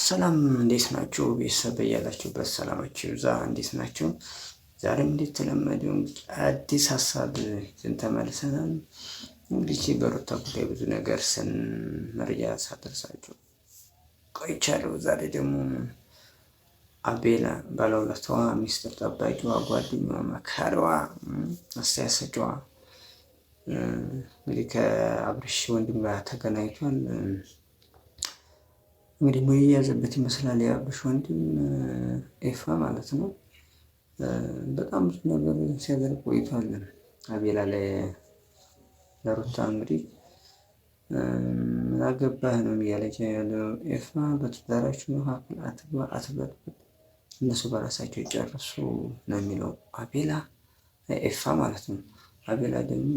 ሰላም እንዴት ናችሁ? ቤተሰብ ያላችሁበት ሰላማችሁ ይብዛ። እንዴት ናችሁ? ዛሬም እንደተለመደው አዲስ ሀሳብ ይዘን ተመልሰናል። እንግዲህ በሩታ ጉዳይ ብዙ ነገር መረጃ ሳደርሳችሁ ቆይቻለሁ። ዛሬ ደግሞ አቤላ ባለውለታዋ፣ ሚስጥር ጠባቂዋ፣ ጓደኛዋ፣ መካሪዋ፣ አስተያየት ሰጪዋ እንግዲህ ከአብርሽ ወንድም ጋር ተገናኝቷል። እንግዲህ ሞይ የያዘበት ይመስላል የአብርሽ ወንድም ኤፋ ማለት ነው። በጣም ብዙ ነገር ሲያደርግ ቆይቷል። አቤላ ላይ ለሩታ እንግዲህ ምን አገባህ ነው እያለች ያለው ኤፋ። በትዳራችሁ መካከል አትግባ አትበጥብጥ፣ እነሱ በራሳቸው ይጨርሱ ነው የሚለው አቤላ ኤፋ ማለት ነው። አቤላ ደግሞ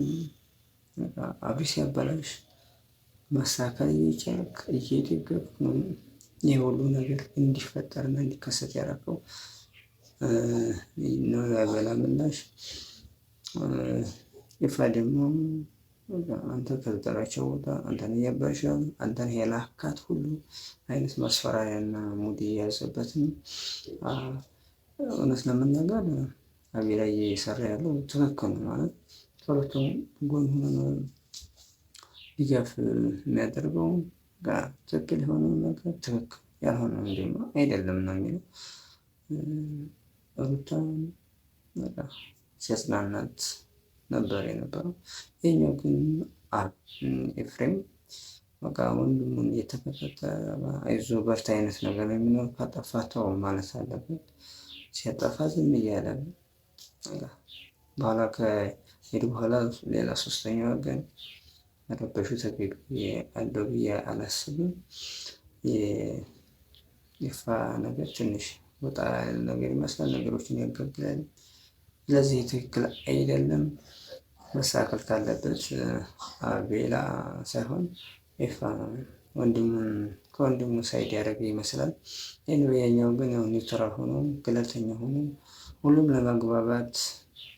አብርሽ ያባላሽ ማሳካል እየቻልክ እየደገፍክ ነው ይህ ሁሉ ነገር እንዲፈጠርና እንዲከሰት ያደረገው ነው የአቤላ ምላሽ። ኤፋ ደግሞ አንተ ከትዳራቸው ቦታ አንተን እያባሻል፣ አንተን የላካት ሁሉ አይነት ማስፈራሪያና ሙድ የያዘበትን እውነት ለመናገር አቤላ እየሰራ ያለው ትክክል ነው ማለት ከሁለቱም ጎን ሆኖ ድጋፍ የሚያደርገው ጋር ትክክል የሆነው ነገር ትክክል ያልሆነው ደግሞ አይደለም ነው የሚለው። ሩታ ሲያጽናናት ነበር የነበረው። ይህኛው ግን ኤፍሬም በቃ ወንድሙን እየተከፈተ አይዞ በርታ አይነት ነገር የሚኖር ካጠፋ ተው ማለት አለበት። ሲያጠፋ ዝም እያለ በኋላ ከሄዱ በኋላ ሌላ ሶስተኛ ወገን መረበሹ ተገቢ አለው ብዬ አላስብም። የኤፋ ነገር ትንሽ ወጣ ነገር ይመስላል፣ ነገሮችን ያጋግላል። ስለዚህ ትክክል አይደለም። መሳከል ካለበት አቤላ ሳይሆን ኤፋ ወንድሙን ከወንድሙ ሳይድ ያደረገ ይመስላል። ያኛው ግን ኒውትራል ሆኖ ገለልተኛ ሆኖ ሁሉም ለማግባባት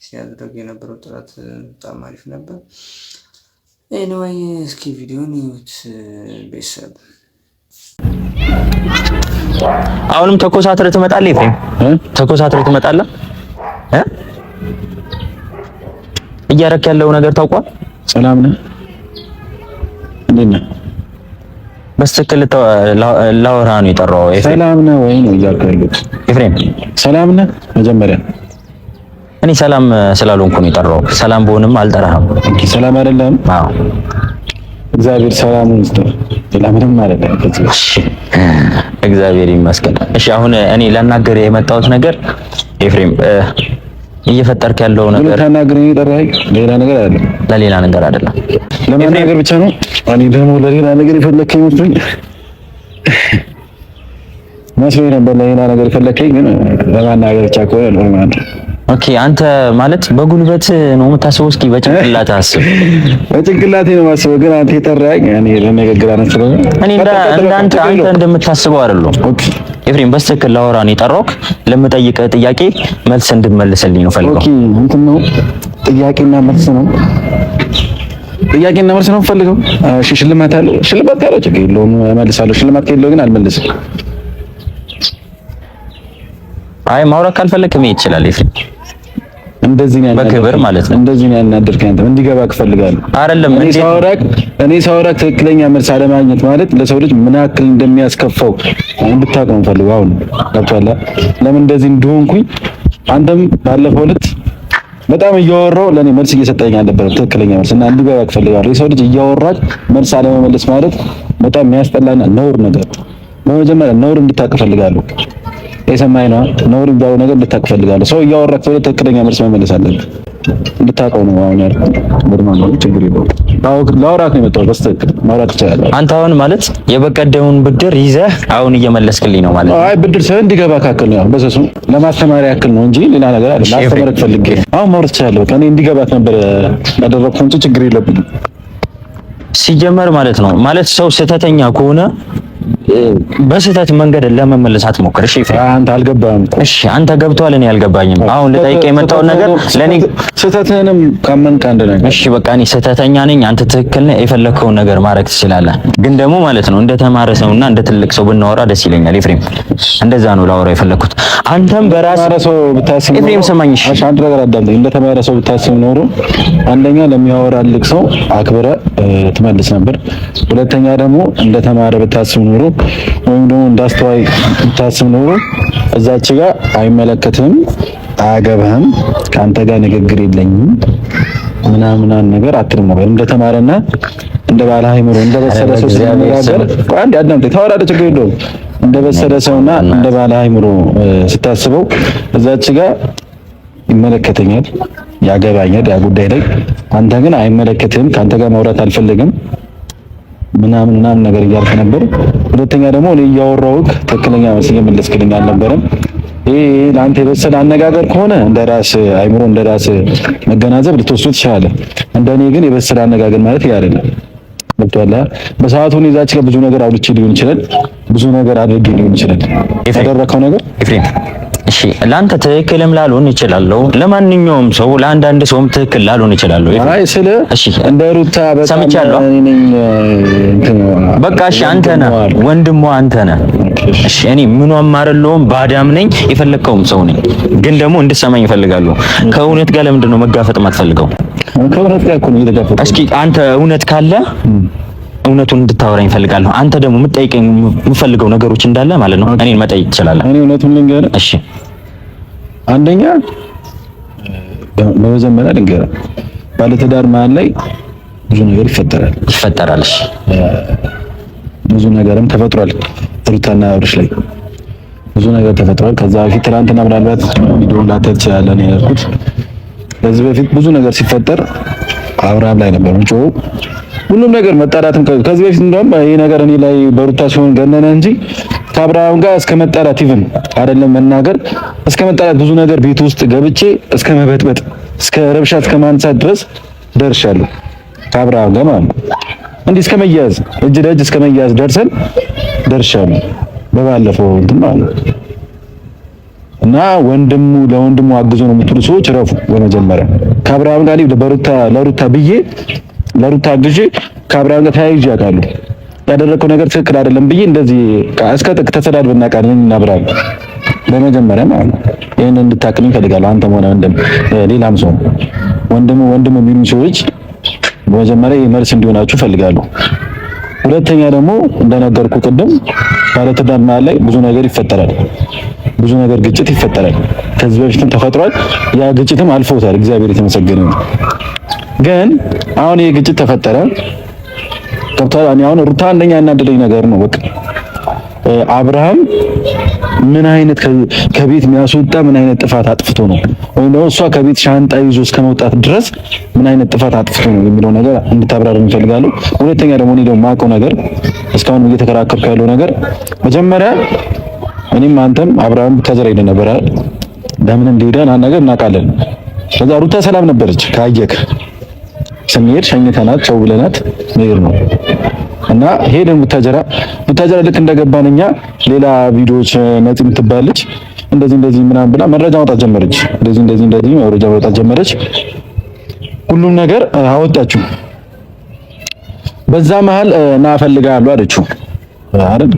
ሲያደርግ የነበረው ጥረት በጣም አሪፍ ነበር። ኤኒዌይ እስኪ ቪዲዮን ይዩት ቤተሰብ። አሁንም ተኮሳትረህ ትመጣለህ ኤፍሬም፣ ተኮሳትረህ ትመጣለህ። እያረክ ያለው ነገር ታውቋል። ሰላም ነህ? እንዴት ነህ? በስተክል ላወራ ነው የጠራው ኤፍሬም። ሰላም ነህ ወይ ነው እያልኩ ያለሁት ኤፍሬም። ሰላም ነህ? መጀመሪያ እኔ ሰላም ስላልሆንኩ ነው የጠራው። ሰላም ብሆንም አልጠራህም። ኦኬ፣ ሰላም አይደለም? አዎ። እግዚአብሔር ሰላሙን ይስጥህ። ሌላ ምንም ማለት አይደለም። እግዚአብሔር ይመስገን። እሺ፣ አሁን እኔ ላናገር የመጣሁት ነገር ኤፍሬም እየፈጠርክ ያለው ነገር ለታናገረኝ የጠራኸኝ ሌላ ነገር አይደለም። ለሌላ ነገር አይደለም፣ ለማናገር ብቻ ነው። እኔ ደግሞ ለሌላ ነገር የፈለከኝ መስሎኝ ነበር። ለሌላ ነገር የፈለከኝ ግን ለማናገር ብቻ ከሆነ ኖርማል ነው። ኦኬ፣ አንተ ማለት በጉልበት ነው የምታስበው? እስኪ በጭንቅላት አስብ። በጭንቅላቴ ነው የማስበው፣ ግን አንተ የጠራኸኝ እኔ ለነገር አነስለው እኔ አንተ እንደምታስበው አይደለም። ኦኬ ኤፍሬም፣ በስተክል ላወራ ነው የጠራሁት። ለምጠይቅህ ጥያቄ መልስ እንድትመልስልኝ ነው ፈልገው። ኦኬ፣ እንትን ነው ጥያቄና መልስ ነው። ጥያቄና መልስ ነው ፈልገው። እሺ፣ ሽልማት አለው። ሽልማት ካለው ችግር የለውም እመልሳለሁ። ሽልማት ከሌለው ግን አልመልስም። አይ ማውራት ካልፈለክ መሄድ ይችላል ኤፍሬም። እንደዚህ ነው በክብር ማለት ነው። እንደዚህ ነው ያናደርከኝ። አንተ እንዲገባክ እፈልጋለሁ አይደለም። እኔ ሳወራክ ትክክለኛ መልስ አለማግኘት ማለት ለሰው ልጅ ምን ያክል እንደሚያስከፋው እንድታውቅ ነው ፈልገው። አሁን ገብቶሃል ለምን እንደዚህ እንደሆንኩኝ። አንተም ባለፈው ዕለት በጣም እያወራሁ ለኔ መልስ እየሰጠኝ አልነበረም፣ ትክክለኛ መልስ እና እንዲገባክ ፈልጋለሁ። የሰው ልጅ እያወራክ መልስ አለመመለስ ማለት በጣም የሚያስጠላና ነውር ነገር። በመጀመሪያ ነውር እንድታውቅ ፈልጋለሁ። የሰማኝ ነው ነውር የሚባለው ነገር እንድታውቅ ፈልጋለሁ። ሰው እያወራክ ሰው ትክክለኛ መልስ መመለስ አለበት፣ እንድታውቀው ነው አሁን ያልኩት። በርማን ነው ችግር የለውም። ላውራክ ነው የመጣሁት። በስተክል ማውራት ትችላለህ አንተ። አሁን ማለት የበቀደሙን ብድር ይዘህ አሁን እየመለስክልኝ ነው ማለት ነው? አይ ብድር ሳይሆን እንዲገባክ ያክል ነው፣ በሰሱ ለማስተማሪያ ያክል ነው እንጂ ሌላ ነገር አይደለም። ላስተምርክ ፈልጌ አሁን ማውራት ትችላለህ። በቃ እኔ እንዲገባክ ነበር ያደረኩት እንጂ ችግር የለብኝም። ሲጀመር ማለት ነው ማለት ሰው ስህተተኛ ከሆነ በስህተት መንገድ ለመመለስ አትሞክር። እሺ አንተ አልገባህም። እሺ አንተ ገብቷል፣ እኔ አልገባኝም። አሁን ልጠይቅ የመጣው ነገር ለኔ ስህተትህንም ካመንክ አንድ ነገር። እሺ በቃ እኔ ስህተተኛ ነኝ፣ አንተ ትክክል ነህ። የፈለከውን ነገር ማድረግ ትችላለህ። ግን ደግሞ ማለት ነው እንደ ተማረ ሰውና እንደ ትልቅ ሰው ብናወራ ደስ ይለኛል ኤፍሬም። እንደዛ ነው ላወራ የፈለኩት። አንተም በራስህ ሰው ብታስብ ኤፍሬም ሰማኝ። እሺ አንድ ነገር አዳምጠኝ። እንደ ተማረ ሰው ብታስብ ኖሮ አንደኛ ለሚያወራልህ ሰው አክብረህ ትመልስ ነበር። ሁለተኛ ደግሞ እንደ ተማረ ብታስብ ኖሮ ወይም ደግሞ እንዳስተዋይ ብታስብ ኖሮ እዛች ጋር አይመለከትም፣ አያገባህም፣ ከአንተ ጋር ንግግር የለኝም ምናምን ነገር አትልም ነበር። እንደ ተማረና እንደ ባለ አይምሮ እንደ በሰለ ሰው ሲነጋገር አንድ አዳምጠኝ፣ ታወራለህ፣ ችግር የለውም። እንደ በሰለ ሰውና እንደ ባለ አይምሮ ስታስበው እዛች ጋር ይመለከተኛል፣ ያገባኛል ያ ጉዳይ ላይ፣ አንተ ግን አይመለከትም፣ ከአንተ ጋር ማውራት አልፈልግም ምናምን ነገር እያልክ ነበር። ሁለተኛ ደግሞ እኔ እያወራሁህ ትክክለኛ መልስ እየመለስክልኝ አልነበረም። ይሄ ለአንተ የበሰለ አነጋገር ከሆነ እንደራስ አይምሮ እንደራስ መገናዘብ ልትወስዱ ትችላለህ። እንደኔ ግን የበሰለ አነጋገር ማለት ይሄ አይደለም። መጥቷላ በሰዓቱ እኔ እዛች ጋር ብዙ ነገር አውርቼ ሊሆን ይችላል፣ ብዙ ነገር አድርጌ ሊሆን ይችላል። ያደረከው ነገር ኤፍሬም እሺ ለአንተ ትክክልም ላልሆን ይችላልው። ለማንኛውም ሰው ለአንዳንድ ሰውም ትክክል ላልሆን ይችላልው። አይ ስለ እሺ እንደ ሩታ ሰምቻለሁ። በቃ እሺ አንተ ነህ ወንድሟ፣ አንተ ነህ። እሺ እኔ ምኗም አይደለሁም፣ ባዳም ነኝ፣ የፈለከውም ሰው ነኝ። ግን ደግሞ እንድትሰማኝ እፈልጋለሁ። ከእውነት ጋር ለምንድን ነው መጋፈጥ የማትፈልገው? ከእውነት ጋር እኮ ነው የተጋፈጥኩት። እስኪ አንተ እውነት ካለ እውነቱን እንድታወራኝ እፈልጋለሁ። አንተ ደግሞ የምትጠይቀኝ የምፈልገው ነገሮች እንዳለ ማለት ነው እኔን መጠየቅ ትችላለህ። እኔ እውነቱን ልንገርህ። እሺ አንደኛ በመጀመሪያ ልንገርህ፣ ባለትዳር መሀል ላይ ብዙ ነገር ይፈጠራል። እሺ ብዙ ነገርም ተፈጥሯል። ሩታና አብርሽ ላይ ብዙ ነገር ተፈጥሯል። ከዛ በፊት ትናንትና ምናልባት ቪዲዮ ላተር ትችላለህ ነው ያልኩት። ከዚህ በፊት ብዙ ነገር ሲፈጠር አብርሃም ላይ ነበር እንጆ ሁሉም ነገር መጣላትም ከዚህ በፊት እንደውም ይሄ ነገር እኔ ላይ በሩታ ሲሆን ገነነ እንጂ ከአብርሃም ጋር እስከ መጣላት ኢቭን አይደለም መናገር እስከ መጣላት ብዙ ነገር ቤት ውስጥ ገብቼ እስከ መበጥበጥ እስከ ረብሻ እስከ ማንሳት ድረስ ደርሻለሁ። ከአብርሃም ጋር ማለት እንዲህ እስከ መያዝ እጅ ለእጅ እስከ መያዝ ደርሻለሁ። በባለፈው እንትን ማለት እና ወንድሙ ለወንድሙ አግዞ ነው የምትሉ ሰዎች ረፉ። በመጀመሪያ ከአብርሃም ጋር ለሩታ ብዬ ለሩታ አግዤ ከአብርሃም ጋር ተያይዤ አውቃለሁ። ያደረከው ነገር ትክክል አይደለም ብዬ እንደዚህ እስከ ጥቅ ተሰዳድበን እናውቃለን እና አብርሃም በመጀመሪያ ማለት ነው። ይሄን እንድታቅልኝ እፈልጋለሁ። አንተም ሆነ ሌላም ሰው ወንድም የሚሉ ሰዎች በመጀመሪያ መልስ እንዲሆናችሁ እፈልጋለሁ። ሁለተኛ ደግሞ እንደነገርኩ ቅድም ባለትዳር መሀል ላይ ብዙ ነገር ይፈጠራል፣ ብዙ ነገር ግጭት ይፈጠራል። ከዚህ በፊትም ተፈጥሯል። ያ ግጭትም አልፎታል፣ እግዚአብሔር የተመሰገነ ነው። ግን አሁን ይሄ ግጭት ተፈጠረ ገብቷል። እኔ አሁን ሩታ አንደኛ ያናደደኝ ነገር ነው በቃ አብርሃም ምን አይነት ከቤት የሚያስወጣ ምን አይነት ጥፋት አጥፍቶ ነው ወይም ደግሞ እሷ ከቤት ሻንጣ ይዞ እስከ መውጣት ድረስ ምን አይነት ጥፋት አጥፍቶ ነው የሚለው ነገር እንድታብራሩ እፈልጋለሁ። ሁለተኛ ደግሞ እኔ ደግሞ የማውቀው ነገር እስካሁን እየተከራከርኩ ያለው ነገር መጀመሪያ እኔም አንተም አብርሃም ተዘራይደ ነበር አይደል? ለምን እንደሄደን አንድ ነገር እናውቃለን። ከዛ ሩታ ሰላም ነበረች። ካየክ ስንሄድ ሸኝተናት ቻው ብለናት መሄድ ነው እና ሄደን ቡታጀራ ልክ እንደገባን እኛ ሌላ ቪዲዮዎች ነፂ የምትባለች እንደዚህ ምናምን ብላ መረጃ ማውጣት ጀመረች። እንደዚህ መረጃ ማውጣት ጀመረች። ሁሉም ነገር አወጣችሁ። በዛ መሀል እና እፈልጋለሁ አለችው አይደል?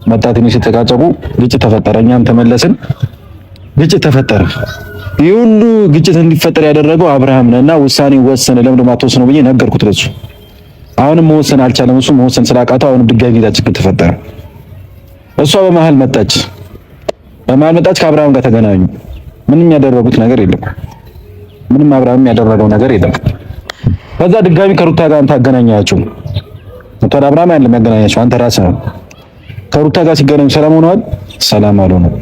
መጣ ትንሽ ተጨቃጨቁ፣ ግጭት ተፈጠረ። እኛም ተመለስን፣ ግጭት ተፈጠረ። ይህ ሁሉ ግጭት እንዲፈጠር ያደረገው አብርሃም ነውና ውሳኔ ወሰነ። ለምን ማትወስነው ብዬ ነገርኩት ለሱ። አሁንም መወሰን አልቻለም። እሱ መወሰን ስላቃተው አሁንም ድጋሚ ሌላ ችግር ተፈጠረ። እሷ በመሀል መጣች። ከአብርሃም ጋር ተገናኙ። ምንም ያደረጉት ነገር የለም። ምንም አብርሃም ያደረገው ነገር የለም። ከዛ ድጋሚ ከሩታ ጋር አንተ አገናኛቸው። አብርሃም ያለ የሚያገናኛቸው አንተ ራስህ ነው። ከሩታ ጋር ሲገናኙ ሰላም ሆነዋል? ሰላም አልሆነም።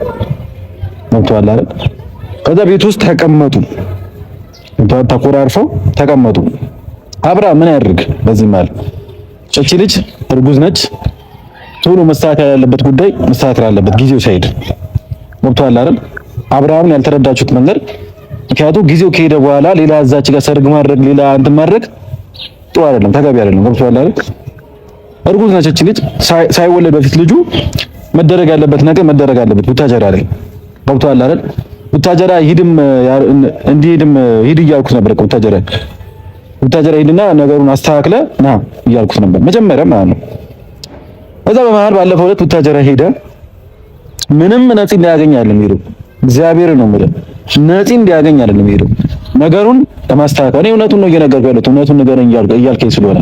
መጥቷል አይደል? ከዛ ቤት ውስጥ ተቀመጡ። ተቆራርፈው ተቀመጡ። አብርሃም ምን ያድርግ? በዚህ ማለት እቺ ልጅ እርጉዝ ነች። ቶሎ መስተካከል ያለበት ጉዳይ መስተካከል አለበት፣ ጊዜው ሳይሄድ። መጥቷል አይደል? አብርሃምን ያልተረዳችሁት መንገድ፣ ምክንያቱም ጊዜው ከሄደ በኋላ ሌላ እዛች ጋር ሰርግ ማድረግ ሌላ እንትን ማድረግ ጥሩ አይደለም፣ ተገቢ አይደለም። መጥቷል አይደል? እርጉዝ ነች እቺ ልጅ። ሳይወለድ በፊት ልጁ መደረግ ያለበት ነገር መደረግ አለበት። ቡታጀራ ላይ ገብቶሃል አይደል? ቡታጀራ እንዲሄድም ሂድ እያልኩት ነበር። ቡታጀራ ሂድና ነገሩን አስተካክለ ና እያልኩት ነበር መጀመሪያ ማለት ነው። እዛ በመሃል ባለፈው ዕለት ቡታጀራ ሄደ። ምንም ነፂ እንዳያገኝ አይደለም ሄዶ፣ እግዚአብሔር ነው የምልህ ነፂ እንዳያገኝ አይደለም ሄዶ፣ ነገሩን ለማስተካከል እኔ እውነቱን ነው እየነገርኩህ ያለሁት። እውነቱን ንገረኝ እያልከኝ ስለሆነ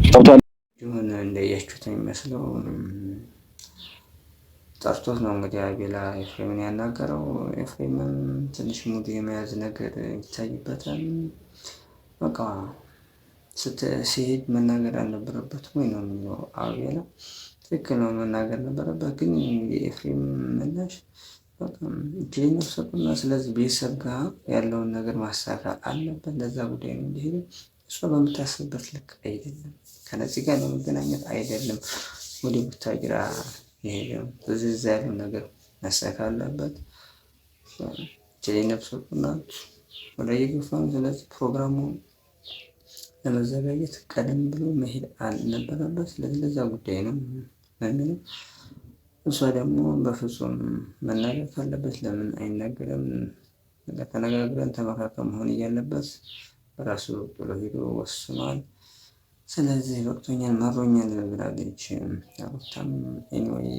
ገብቶሃል። ይሁን እንደያችሁት የሚመስለው ጠርቶት ነው እንግዲህ አቤላ ኤፍሬምን ያናገረው። ኤፍሬምም ትንሽ ሙድ የመያዝ ነገር ይታይበታል። በቃ ሲሄድ መናገር አልነበረበትም ወይ ነው የሚለው አቤላ። ትክክል ነው መናገር ነበረበት፣ ግን የኤፍሬም ምላሽ በጣም እጅግ ነፍሰጡና ስለዚህ ቤተሰብ ጋር ያለውን ነገር ማሳካት አለበት። ለዛ ጉዳይ ነው እንዲሄድ እሷ በምታስብበት ልክ አይደለም፣ ከነዚህ ጋር ለመገናኘት አይደለም ወደ ቡታጅራ ይሄደው እዛ ያለው ነገር መሳካት አለበት። እጅግ ነፍሰጡና ወደ የገፋም ስለዚህ ፕሮግራሙ ለመዘጋጀት ቀደም ብሎ መሄድ አልነበረበት። ስለዚህ ለዛ ጉዳይ ነው ምንም። እሷ ደግሞ በፍጹም መናገር ካለበት ለምን አይናገርም? ተነጋግረን ተመካከል መሆን እያለበት በራሱ ጥሎ ሄዶ ወስኗል። ስለዚህ ወቅቶኛል መሮኛል ብላለች ሩታም። ኤኒዌይ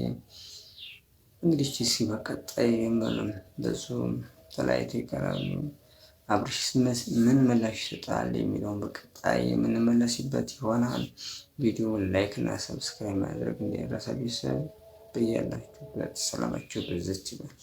እንግዲህ እስኪ በቀጣይ በሱ ተለያይቶ ይቀራሉ። አብርሽስ ምን ምላሽ ይሰጣል የሚለውን በቀጣይ የምንመለስበት ይሆናል። ቪዲዮ ላይክ እና ሰብስክራይብ ማድረግ እንዳይረሳ። ቤተሰብ በያላችሁበት ሰላማችሁ ብዝት ይበል።